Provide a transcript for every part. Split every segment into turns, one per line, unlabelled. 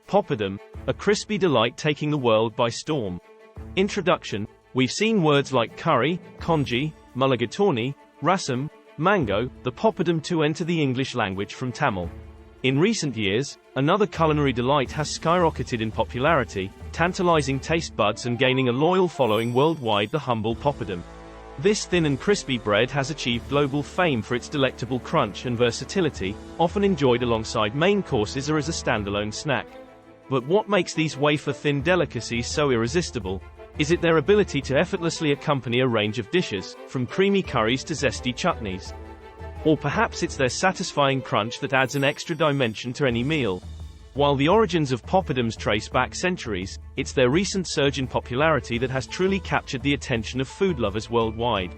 Poppadom, a crispy delight taking the world by storm. Introduction. We've seen words like curry, congee, mulligatawny, rasam, mango, the poppadom to enter the English language from Tamil. In recent years, another culinary delight has skyrocketed in popularity, tantalizing taste buds and gaining a loyal following worldwide: the humble poppadom. This thin and crispy bread has achieved global fame for its delectable crunch and versatility, often enjoyed alongside main courses or as a standalone snack. But what makes these wafer-thin delicacies so irresistible? Is it their ability to effortlessly accompany a range of dishes, from creamy curries to zesty chutneys? Or perhaps it's their satisfying crunch that adds an extra dimension to any meal? While the origins of poppadoms trace back centuries, it's their recent surge in popularity that has truly captured the attention of food lovers worldwide.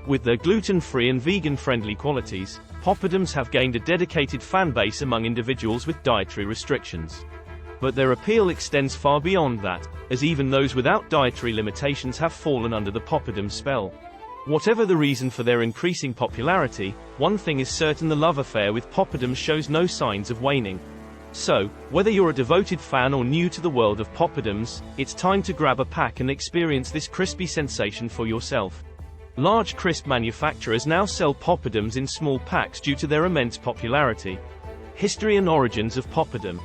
With their gluten-free and vegan-friendly qualities, poppadoms have gained a dedicated fan base among individuals with dietary restrictions. But their appeal extends far beyond that, as even those without dietary limitations have fallen under the poppadom spell. Whatever the reason for their increasing popularity, one thing is certain: the love affair with poppadoms shows no signs of waning. So, whether you're a devoted fan or new to the world of poppadoms, it's time to grab a pack and experience this crispy sensation for yourself. Large crisp manufacturers now sell poppadoms in small packs due to their immense popularity. History and origins of poppadom.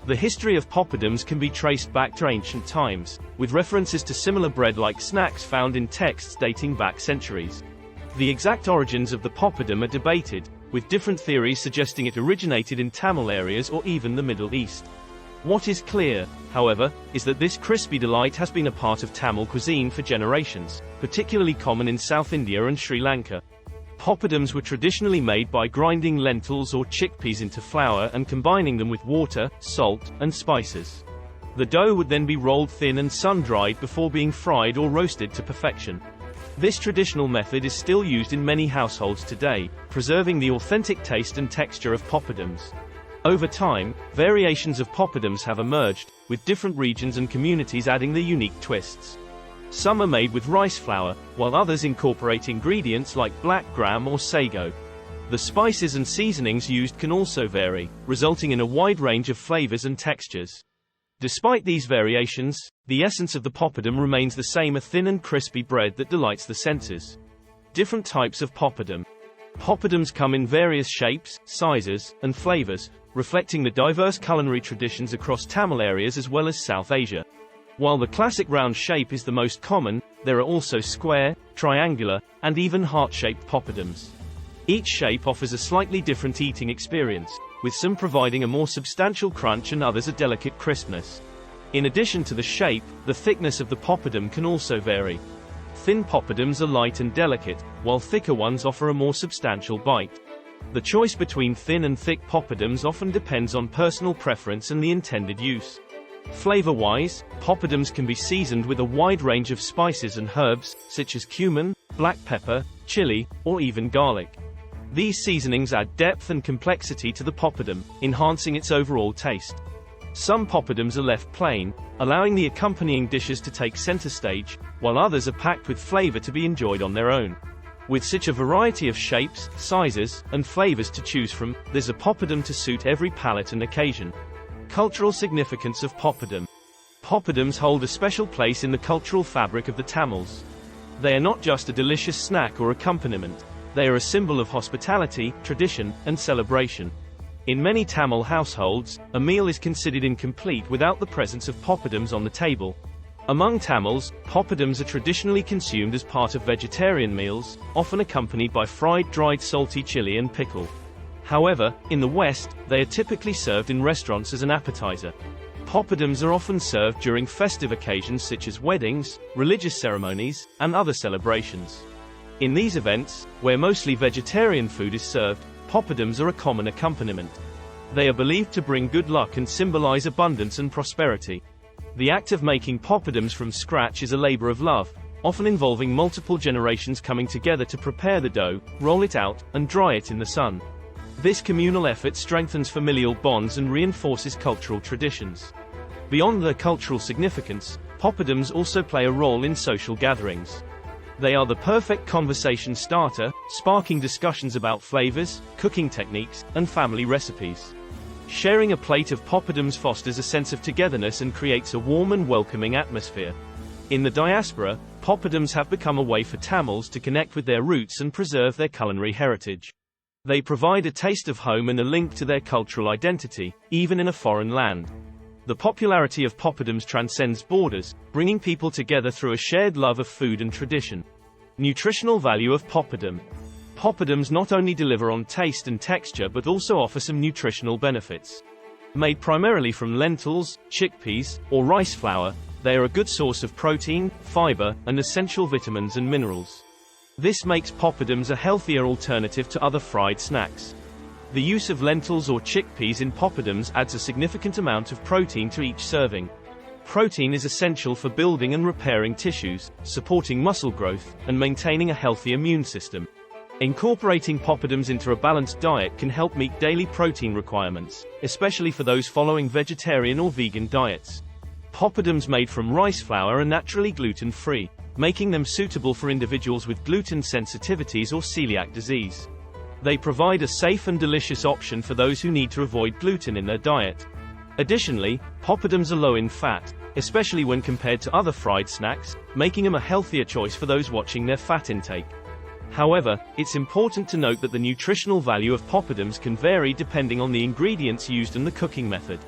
The history of poppadoms can be traced back to ancient times, with references to similar bread-like snacks found in texts dating back centuries. The exact origins of the poppadom are debated, with different theories suggesting it originated in Tamil areas or even the Middle East. What is clear, however, is that this crispy delight has been a part of Tamil cuisine for generations, particularly common in South India and Sri Lanka. Poppadoms were traditionally made by grinding lentils or chickpeas into flour and combining them with water, salt, and spices. The dough would then be rolled thin and sun-dried before being fried or roasted to perfection. This traditional method is still used in many households today, preserving the authentic taste and texture of poppadoms. Over time, variations of poppadoms have emerged, with different regions and communities adding their unique twists. Some are made with rice flour, while others incorporate ingredients like black gram or sago. The spices and seasonings used can also vary, resulting in a wide range of flavors and textures. Despite these variations, the essence of the poppadom remains the same: a thin and crispy bread that delights the senses. Different types of poppadom. Poppadoms come in various shapes, sizes, and flavors, reflecting the diverse culinary traditions across Tamil areas as well as South Asia. While the classic round shape is the most common, there are also square, triangular, and even heart-shaped poppadoms. Each shape offers a slightly different eating experience, with some providing a more substantial crunch and others a delicate crispness. In addition to the shape, the thickness of the poppadom can also vary. Thin poppadoms are light and delicate, while thicker ones offer a more substantial bite. The choice between thin and thick poppadoms often depends on personal preference and the intended use. Flavor-wise, poppadoms can be seasoned with a wide range of spices and herbs, such as cumin, black pepper, chili, or even garlic. These seasonings add depth and complexity to the poppadom, enhancing its overall taste. Some poppadoms are left plain, allowing the accompanying dishes to take center stage, while others are packed with flavor to be enjoyed on their own. With such a variety of shapes, sizes, and flavors to choose from, there's a poppadom to suit every palate and occasion. Cultural significance of poppadom. Poppadoms hold a special place in the cultural fabric of the Tamils. They are not just a delicious snack or accompaniment. They are a symbol of hospitality, tradition, and celebration. In many Tamil households, a meal is considered incomplete without the presence of poppadoms on the table. Among Tamils, poppadoms are traditionally consumed as part of vegetarian meals, often accompanied by fried dried salty chili and pickle. However, in the West, they are typically served in restaurants as an appetizer. Poppadoms are often served during festive occasions such as weddings, religious ceremonies, and other celebrations. In these events, where mostly vegetarian food is served, poppadoms are a common accompaniment. They are believed to bring good luck and symbolize abundance and prosperity. The act of making poppadoms from scratch is a labor of love, often involving multiple generations coming together to prepare the dough, roll it out, and dry it in the sun. This communal effort strengthens familial bonds and reinforces cultural traditions. Beyond their cultural significance, poppadoms also play a role in social gatherings. They are the perfect conversation starter, sparking discussions about flavors, cooking techniques, and family recipes. Sharing a plate of poppadums fosters a sense of togetherness and creates a warm and welcoming atmosphere. In the diaspora, poppadums have become a way for Tamils to connect with their roots and preserve their culinary heritage. They provide a taste of home and a link to their cultural identity, even in a foreign land. The popularity of poppadums transcends borders, bringing people together through a shared love of food and tradition. Nutritional value of poppadom. Poppadums not only deliver on taste and texture but also offer some nutritional benefits. Made primarily from lentils, chickpeas, or rice flour, they are a good source of protein, fiber, and essential vitamins and minerals. This makes poppadums a healthier alternative to other fried snacks. The use of lentils or chickpeas in poppadums adds a significant amount of protein to each serving. Protein is essential for building and repairing tissues, supporting muscle growth, and maintaining a healthy immune system. Incorporating poppadums into a balanced diet can help meet daily protein requirements, especially for those following vegetarian or vegan diets. Poppadums made from rice flour are naturally gluten-free, making them suitable for individuals with gluten sensitivities or celiac disease. They provide a safe and delicious option for those who need to avoid gluten in their diet. Additionally, poppadums are low in fat, especially when compared to other fried snacks, making them a healthier choice for those watching their fat intake. However, it's important to note that the nutritional value of poppadums can vary depending on the ingredients used and the cooking method.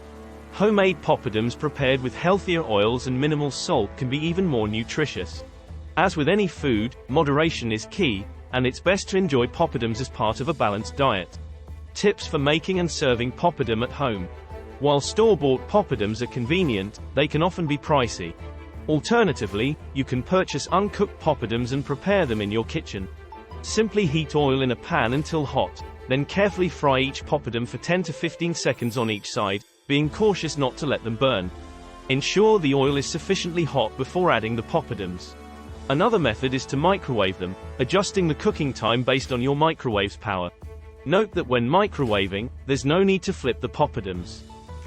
Homemade poppadums prepared with healthier oils and minimal salt can be even more nutritious. As with any food, moderation is key, and it's best to enjoy poppadums as part of a balanced diet. Tips for making and serving poppadom at home. While store-bought poppadums are convenient, they can often be pricey. Alternatively, you can purchase uncooked poppadums and prepare them in your kitchen. Simply heat oil in a pan until hot, then carefully fry each poppadom for 10 to 15 seconds on each side, being cautious not to let them burn. Ensure the oil is sufficiently hot before adding the poppadums. Another method is to microwave them, adjusting the cooking time based on your microwave's power. Note that when microwaving, there's no need to flip the poppadums.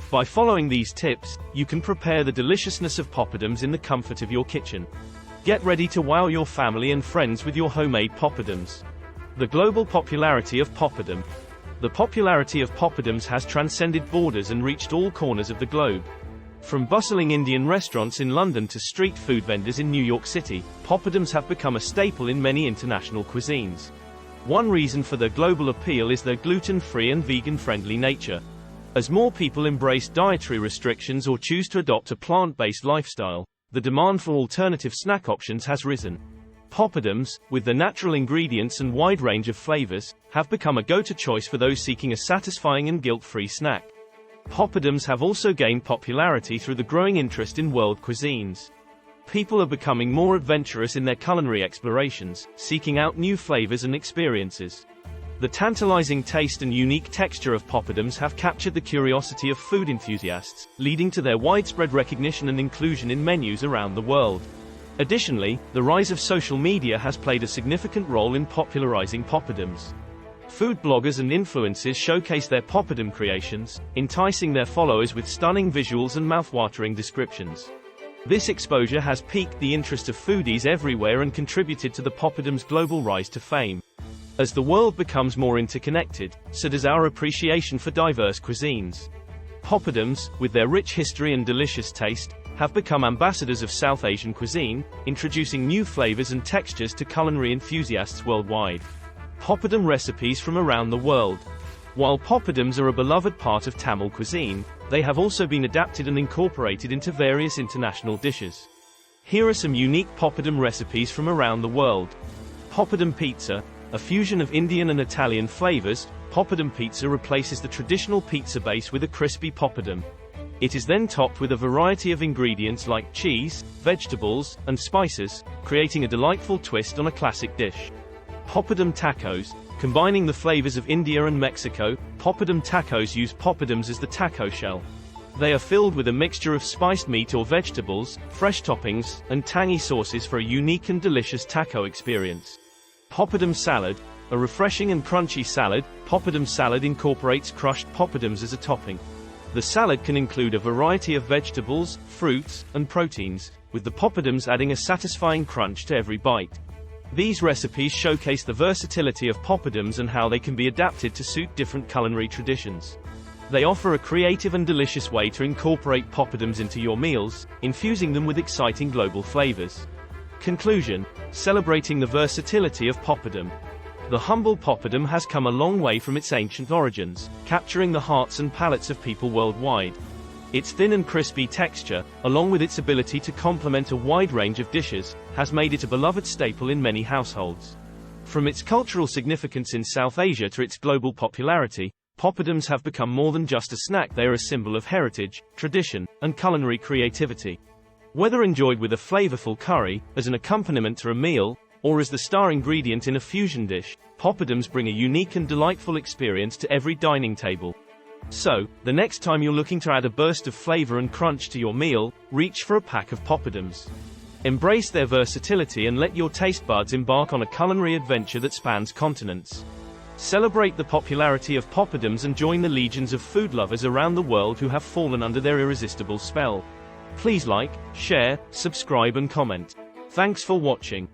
By following these tips, you can prepare the deliciousness of poppadums in the comfort of your kitchen. Get ready to wow your family and friends with your homemade poppadums. The global popularity of poppadom. The popularity of poppadums has transcended borders and reached all corners of the globe. From bustling Indian restaurants in London to street food vendors in New York City, poppadums have become a staple in many international cuisines. One reason for their global appeal is their gluten-free and vegan-friendly nature. As more people embrace dietary restrictions or choose to adopt a plant-based lifestyle, the demand for alternative snack options has risen. Poppadums, with their natural ingredients and wide range of flavors, have become a go-to choice for those seeking a satisfying and guilt-free snack. Poppadums have also gained popularity through the growing interest in world cuisines. People are becoming more adventurous in their culinary explorations, seeking out new flavors and experiences. The tantalizing taste and unique texture of poppadums have captured the curiosity of food enthusiasts, leading to their widespread recognition and inclusion in menus around the world. Additionally, the rise of social media has played a significant role in popularizing poppadums. Food bloggers and influencers showcase their poppadom creations, enticing their followers with stunning visuals and mouthwatering descriptions. This exposure has piqued the interest of foodies everywhere and contributed to the poppadom's global rise to fame. As the world becomes more interconnected, so does our appreciation for diverse cuisines. Poppadums, with their rich history and delicious taste, have become ambassadors of South Asian cuisine, introducing new flavors and textures to culinary enthusiasts worldwide. Poppadom recipes from around the world. While poppadums are a beloved part of Tamil cuisine, they have also been adapted and incorporated into various international dishes. Here are some unique poppadom recipes from around the world. Poppadom pizza, a fusion of Indian and Italian flavors. Poppadom pizza replaces the traditional pizza base with a crispy poppadom. It is then topped with a variety of ingredients like cheese, vegetables, and spices, creating a delightful twist on a classic dish. Poppadom tacos, combining the flavors of India and Mexico. Poppadom tacos use poppadums as the taco shell. They are filled with a mixture of spiced meat or vegetables, fresh toppings, and tangy sauces for a unique and delicious taco experience. Poppadom salad, a refreshing and crunchy salad. Poppadom salad incorporates crushed poppadums as a topping. The salad can include a variety of vegetables, fruits, and proteins, with the poppadums adding a satisfying crunch to every bite. These recipes showcase the versatility of poppadums and how they can be adapted to suit different culinary traditions. They offer a creative and delicious way to incorporate poppadums into your meals, infusing them with exciting global flavors. Conclusion: celebrating the versatility of poppadom. The humble poppadom has come a long way from its ancient origins, capturing the hearts and palates of people worldwide. Its thin and crispy texture, along with its ability to complement a wide range of dishes, has made it a beloved staple in many households. From its cultural significance in South Asia to its global popularity, poppadums have become more than just a snack. They are a symbol of heritage, tradition, and culinary creativity. Whether enjoyed with a flavorful curry, as an accompaniment to a meal, or as the star ingredient in a fusion dish, poppadums bring a unique and delightful experience to every dining table. So, the next time you're looking to add a burst of flavor and crunch to your meal, reach for a pack of poppadums. Embrace their versatility and let your taste buds embark on a culinary adventure that spans continents. Celebrate the popularity of poppadums and join the legions of food lovers around the world who have fallen under their irresistible spell. Please like, share, subscribe and comment. Thanks for watching.